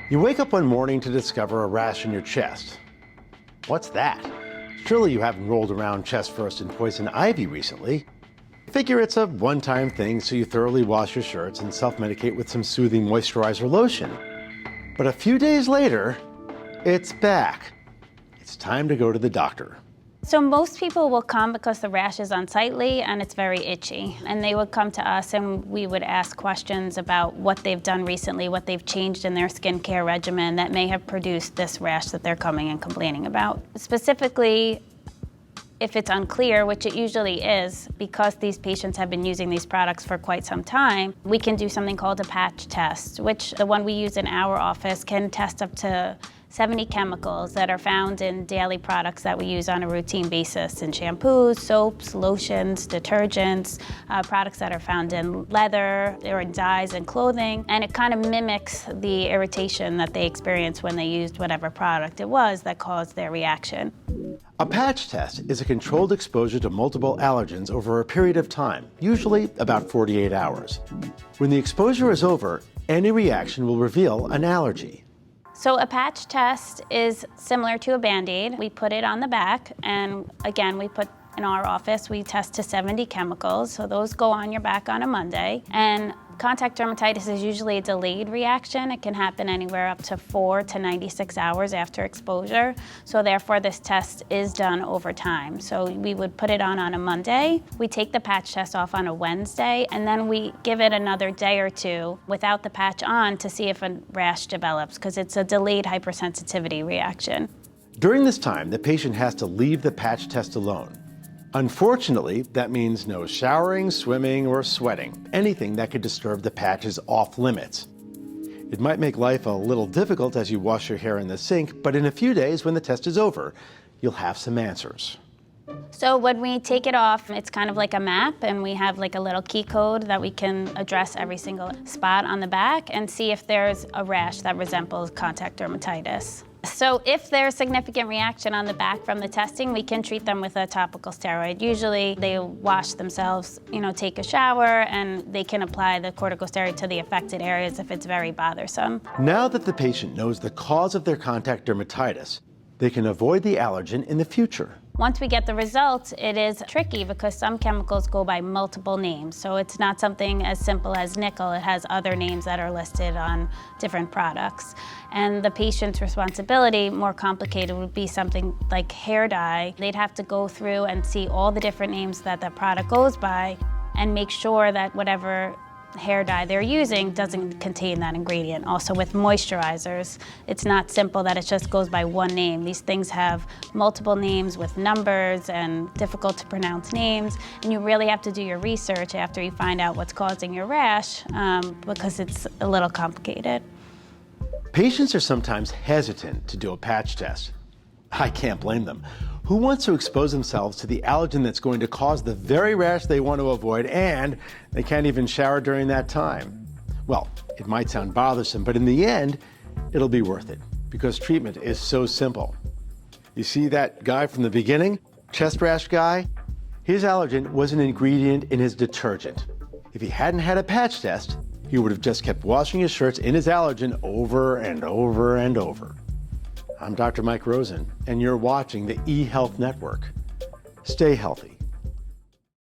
You wake up one morning to discover a rash in your chest. What's that? Surely you haven't rolled around chest first in poison ivy recently. Figure it's a one-time thing, so you thoroughly wash your shirts and self-medicate with some soothing moisturizer lotion. But a few days later, it's back. It's time to go to the doctor. So most people will come because the rash is unsightly and it's very itchy. And they would come to us and we would ask questions about what they've done recently, what they've changed in their skincare regimen that may have produced this rash that they're coming and complaining about. Specifically, if it's unclear, which it usually is, because these patients have been using these products for quite some time, we can do something called a patch test, which the one we use in our office can test up to 70 chemicals that are found in daily products that we use on a routine basis in shampoos, soaps, lotions, detergents, products that are found in leather or in dyes and clothing. And it kind of mimics the irritation that they experienced when they used whatever product it was that caused their reaction. A patch test is a controlled exposure to multiple allergens over a period of time, usually about 48 hours. When the exposure is over, any reaction will reveal an allergy. So a patch test is similar to a Band-Aid. We put it on the back, and again, in our office, we test to 70 chemicals, so those go on your back on a Monday. And contact dermatitis is usually a delayed reaction. It can happen anywhere up to 4 to 96 hours after exposure. So therefore, this test is done over time. So we would put it on a Monday. We take the patch test off on a Wednesday, and then we give it another day or two without the patch on to see if a rash develops, because it's a delayed hypersensitivity reaction. During this time, the patient has to leave the patch test alone. Unfortunately, that means no showering, swimming, or sweating. Anything that could disturb the patch is off limits. It might make life a little difficult as you wash your hair in the sink, but in a few days when the test is over, you'll have some answers. So when we take it off, it's kind of like a map, and we have like a little key code that we can address every single spot on the back and see if there's a rash that resembles contact dermatitis. So if there's significant reaction on the back from the testing, we can treat them with a topical steroid. Usually they wash themselves, take a shower, and they can apply the corticosteroid to the affected areas if it's very bothersome. Now that the patient knows the cause of their contact dermatitis, they can avoid the allergen in the future. Once we get the results, it is tricky because some chemicals go by multiple names. So it's not something as simple as nickel. It has other names that are listed on different products. And the patient's responsibility, more complicated, would be something like hair dye. They'd have to go through and see all the different names that the product goes by and make sure that whatever hair dye they're using doesn't contain that ingredient. Also with moisturizers, it's not simple that it just goes by one name. These things have multiple names with numbers and difficult to pronounce names, and you really have to do your research after you find out what's causing your rash because it's a little complicated. Patients are sometimes hesitant to do a patch test. I can't blame them. Who wants to expose themselves to the allergen that's going to cause the very rash they want to avoid, and they can't even shower during that time? Well, it might sound bothersome, but in the end, it'll be worth it because treatment is so simple. You see that guy from the beginning, chest rash guy? His allergen was an ingredient in his detergent. If he hadn't had a patch test, he would have just kept washing his shirts in his allergen over and over and over. I'm Dr. Mike Rosen, and you're watching the eHealth Network. Stay healthy.